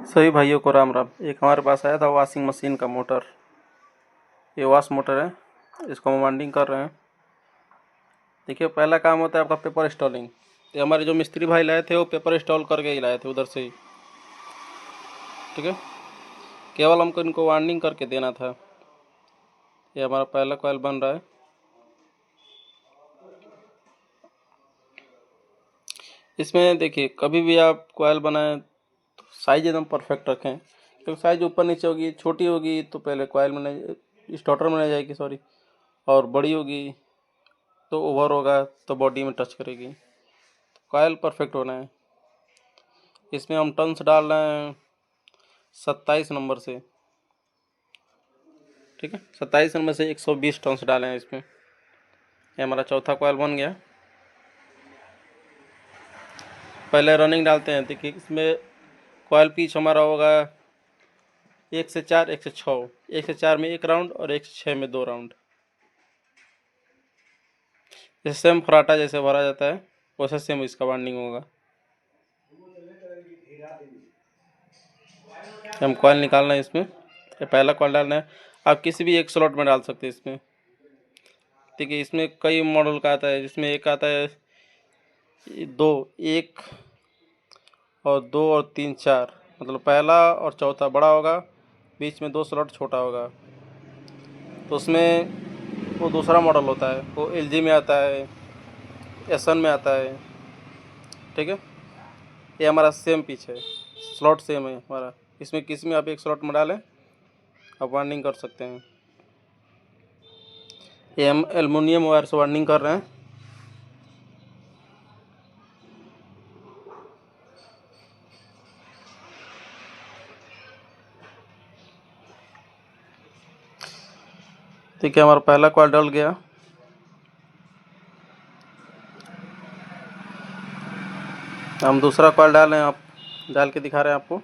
सभी भाइयों को राम राम। एक हमारे पास आया था वॉशिंग मशीन का मोटर। ये वॉश मोटर है, इसको हम वाइंडिंग कर रहे हैं। देखिए, पहला काम होता है आपका पेपर इंस्टॉलिंग। तो हमारे जो मिस्त्री भाई लाए थे वो पेपर इंस्टॉल करके ही लाए थे उधर से ही। ठीक है, केवल हमको इनको वाइंडिंग करके देना था। ये हमारा पहला कॉइल बन रहा है। इसमें देखिए, कभी भी आप कॉइल बनाएं तो साइज एकदम परफेक्ट रखें, क्योंकि साइज ऊपर नीचे होगी, छोटी होगी तो पहले कॉइल में स्टार्टर में नहीं जाएगी, सॉरी, और बड़ी होगी तो ओवर होगा तो बॉडी में टच करेगी। कॉइल परफेक्ट होना है। इसमें हम टर्न्स डाल रहे हैं 27 नंबर से। ठीक है, 27 नंबर से 120 टर्न्स डाले हैं इसमें। ये हमारा चौथा कॉइल बन गया। पहले रनिंग डालते हैं। देखिए, इसमें कॉइल पिच हमारा होगा 1 से 4, 1 से 6। 1 से 4 में 1 राउंड और 1 से 6 में 2 राउंड। जैसे सेम फराटा जैसे भरा जाता है वैसे सेम इसका वाइंडिंग होगा। हम कॉइल निकाल रहे हैं इसमें। ये पहला कॉइल डालना है। आप किसी भी एक स्लॉट में डाल सकते हैं इसमें। देखिए, इसमें कई मॉडल का आता है, जिसमें एक आता है 2, 1 और 2 और 3, 4, मतलब पहला और चौथा बड़ा होगा, बीच में 2 स्लॉट छोटा होगा। तो उसमें वो दूसरा मॉडल होता है, वो एलजी में आता है, एसन में आता है। ठीक है, ये हमारा सेम पिच है, स्लॉट सेम है हमारा। इसमें किसी में आप एक स्लॉट में डालें, आप वाइंडिंग कर सकते हैं। ये हम एल्युमिनियम वायर से वाइंडिंग कर रहे हैं। ठीक है, हमारा पहला कॉइल डल गया। हम दूसरा कॉइल डाल रहे हैं, आप डाल के दिखा रहे हैं आपको।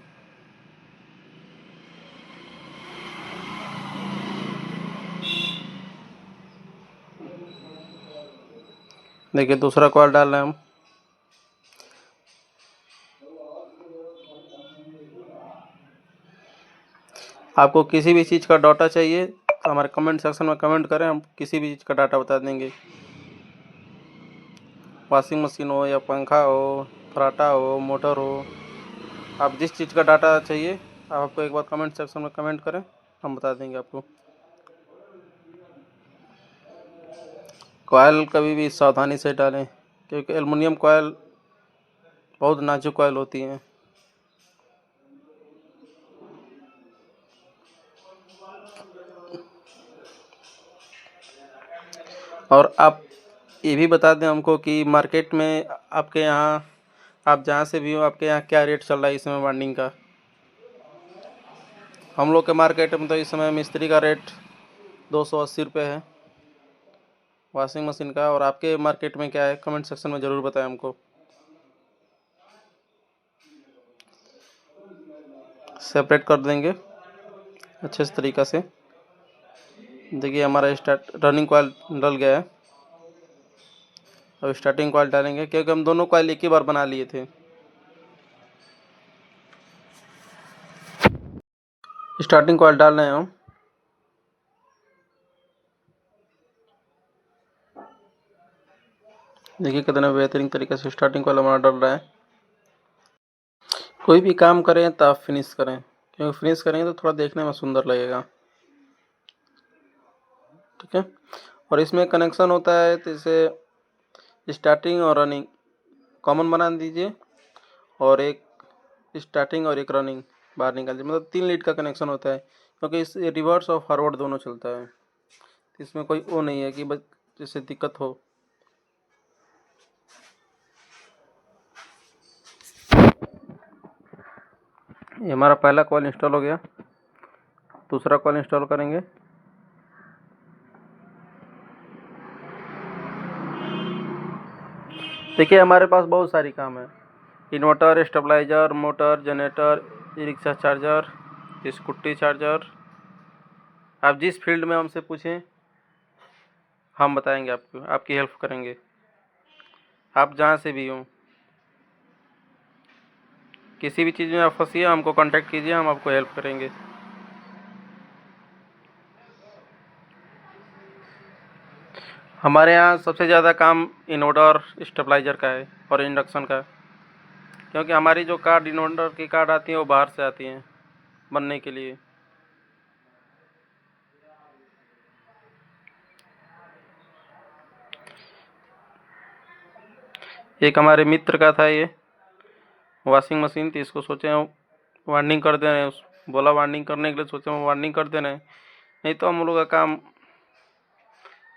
देखिए, दूसरा कॉइल डाल रहे हैं हम। आपको किसी भी चीज़ का डाटा चाहिए तो हमारे कमेंट सेक्शन में कमेंट करें, हम किसी भी चीज़ का डाटा बता देंगे। वॉशिंग मशीन हो या पंखा हो, फराटा हो, मोटर हो, आप जिस चीज़ का डाटा चाहिए आप आपको एक बार कमेंट सेक्शन में कमेंट करें, हम बता देंगे आपको। कॉयल कभी भी सावधानी से डालें, क्योंकि एल्युमिनियम कॉयल बहुत नाजुक कॉयल होती हैं। और आप ये भी बता दें हमको कि मार्केट में आपके यहाँ, आप जहाँ से भी हो, आपके यहाँ क्या रेट चल रहा है इस समय वाइंडिंग का। हम लोग के मार्केट में तो इस समय मिस्त्री का रेट 280 रुपये है वॉशिंग मशीन का। और आपके मार्केट में क्या है, कमेंट सेक्शन में ज़रूर बताएं हमको। सेपरेट कर देंगे अच्छे से तरीक़ा से। देखिए, हमारा रनिंग कॉइल डल गया है। अब स्टार्टिंग कॉइल डालेंगे, क्योंकि हम दोनों कॉइल एक ही बार बना लिए थे। स्टार्टिंग कॉइल डाल रहे हैं हम। देखिए, कितना बेहतरीन तरीके से स्टार्टिंग कॉइल हमारा डल रहा है। कोई भी काम करें तो आप फिनिश करें, क्योंकि फिनिश करेंगे तो थोड़ा देखने में सुंदर लगेगा। ठीक है, और इसमें कनेक्शन होता है, तो इसे स्टार्टिंग और रनिंग कॉमन बना दीजिए, और एक स्टार्टिंग और एक रनिंग बाहर निकाल दीजिए। मतलब 3 लीड का कनेक्शन होता है, क्योंकि इस रिवर्स और फॉरवर्ड दोनों चलता है। इसमें कोई वो नहीं है कि बस जिससे दिक्कत हो। ये हमारा पहला कॉइल इंस्टॉल हो गया। दूसरा कॉइल इंस्टॉल करेंगे। देखिए, हमारे पास बहुत सारी काम है। Inverter, stabiliser, motor, generator, e rickshaw charger, scooty charger. आप जिस फील्ड में हमसे पूछें हम बताएंगे आपको, आपकी हेल्प करेंगे, आप जहाँ से भी हों। किसी भी चीज़ में आप फंसिए, हमको कांटेक्ट कीजिए, हम आपको हेल्प करेंगे। हमारे यहाँ सबसे ज़्यादा काम इन्वर्टर स्टेबलाइजर का है और इंडक्शन का, क्योंकि हमारी जो कार्ड इन्वर्टर की कार्ड आती हैं वो बाहर से आती हैं बनने के लिए। एक हमारे मित्र का था ये वॉशिंग मशीन, थी, इसको सोचे हम वार्निंग कर दे रहे हैं, बोला वार्निंग करने के लिए, सोचे हम वार्निंग कर दे रहे हैं, नहीं तो हम लोग का काम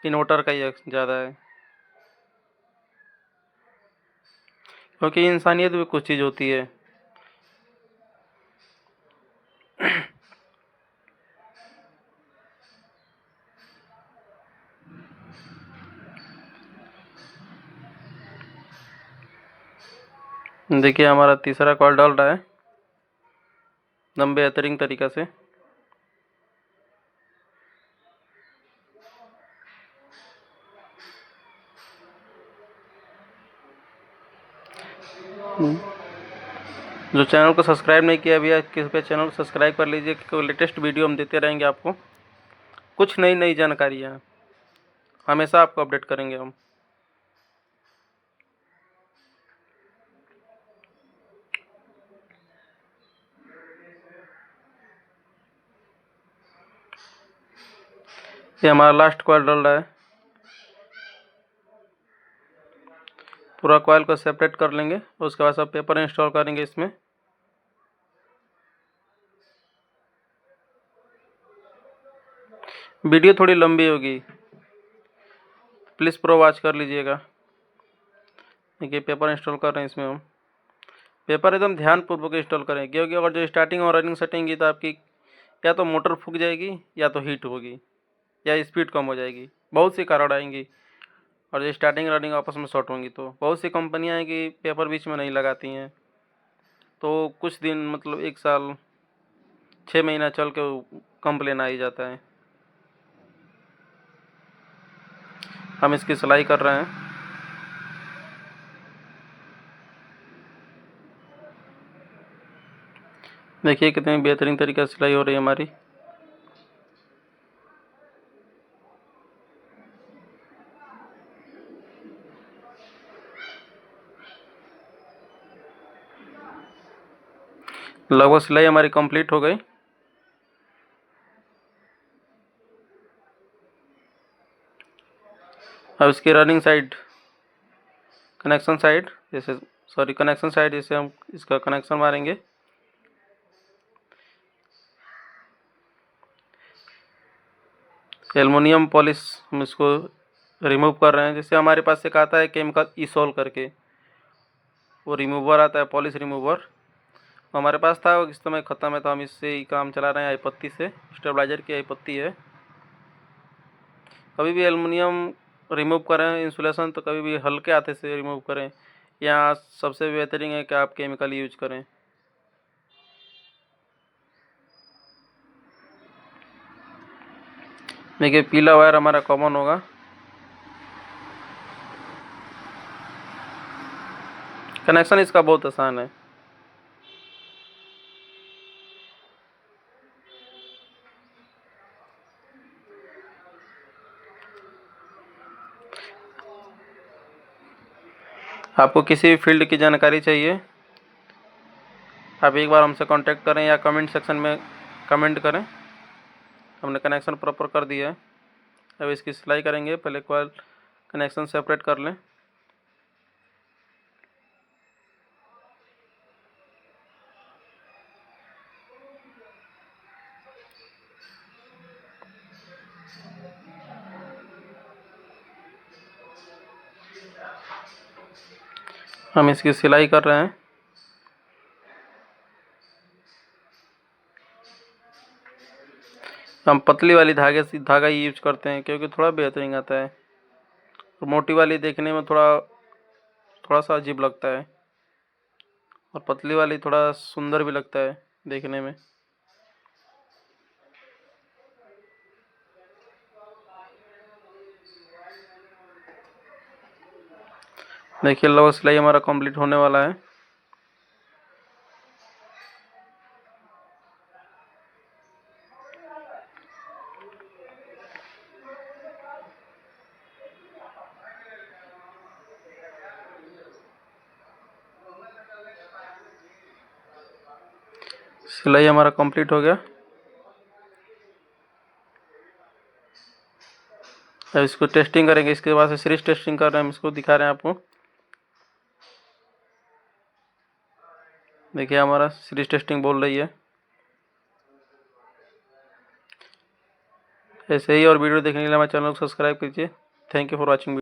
इन्वर्टर का ही ज़्यादा है, क्योंकि इंसानियत भी कुछ चीज़ होती है। देखिए हमारा तीसरा कॉल डाल रहा है एकदम बेहतरीन तरीक़ा से। जो चैनल को सब्सक्राइब नहीं किया अभी, कृपया चैनल को सब्सक्राइब कर लीजिए, क्योंकि लेटेस्ट वीडियो हम देते रहेंगे आपको, कुछ नई नई जानकारियाँ हमेशा आपको अपडेट करेंगे हम। ये हमारा लास्ट कॉइल डल रहा है, पूरा कॉइल को सेपरेट कर लेंगे, उसके बाद सब पेपर इंस्टॉल करेंगे इसमें। वीडियो थोड़ी लंबी होगी, प्लीज़ प्रो वॉच कर लीजिएगा। देखिए पेपर इंस्टॉल कर रहे हैं इसमें हम, पेपर एकदम ध्यानपूर्वक इंस्टॉल करें, क्योंकि अगर जो स्टार्टिंग और रनिंग सेटिंग तो आपकी या तो मोटर फूक जाएगी, या तो हीट होगी, या स्पीड कम हो जाएगी, बहुत सी कारण आएंगी। और जो स्टार्टिंग रनिंग आपस में शॉर्ट होंगी, तो बहुत सी कंपनियां हैं कि पेपर बीच में नहीं लगाती हैं, तो कुछ दिन मतलब 1 साल 6 महीना चल के कंप्लेन आ ही जाता है। हम इसकी सिलाई कर रहे हैं। देखिए कितनी बेहतरीन तरीके से सिलाई हो रही है हमारी। लगभग सिलाई हमारी कंप्लीट हो गई। अब इसकी रनिंग साइड, कनेक्शन साइड जैसे, सॉरी कनेक्शन साइड जैसे हम इसका कनेक्शन मारेंगे। एल्युमिनियम पॉलिश हम इसको रिमूव कर रहे हैं। जैसे हमारे पास एक आता है केमिकल ईसोल करके, वो रिमूवर आता है, पॉलिश रिमूवर, हमारे पास था, वो इस समय ख़त्म है, तो हम इससे ही काम चला रहे हैं। आई पत्ती से, स्टेबलाइजर की आई पत्ती है। कभी भी एल्युमिनियम रिमूव करें इंसुलेशन, तो कभी भी हल्के हाथे से रिमूव करें, या सबसे बेहतरीन है कि आप केमिकल यूज करें। देखिए पीला वायर हमारा कॉमन होगा। कनेक्शन इसका बहुत आसान है। आपको किसी भी फील्ड की जानकारी चाहिए, आप एक बार हमसे कांटेक्ट करें या कमेंट सेक्शन में कमेंट करें। हमने कनेक्शन प्रॉपर कर दिया है। अब इसकी सिलाई करेंगे, पहले कॉइल कनेक्शन सेपरेट कर लें। हम इसकी सिलाई कर रहे हैं। हम पतली वाली धागे से धागा यूज करते हैं, क्योंकि थोड़ा बेहतरीन आता है, और मोटी वाली देखने में थोड़ा थोड़ा सा अजीब लगता है, और पतली वाली थोड़ा सुंदर भी लगता है देखने में। देखिए लगभग सिलाई हमारा कंप्लीट होने वाला है। सिलाई हमारा कंप्लीट हो गया। अब इसको टेस्टिंग करेंगे। इसके बाद से सीरीज टेस्टिंग कर रहे हैं, हम इसको दिखा रहे हैं आपको। देखिए हमारा सीरीज टेस्टिंग बोल रही है। ऐसे ही और वीडियो देखने के लिए हमारे चैनल को सब्सक्राइब कीजिए। Thank you for watching.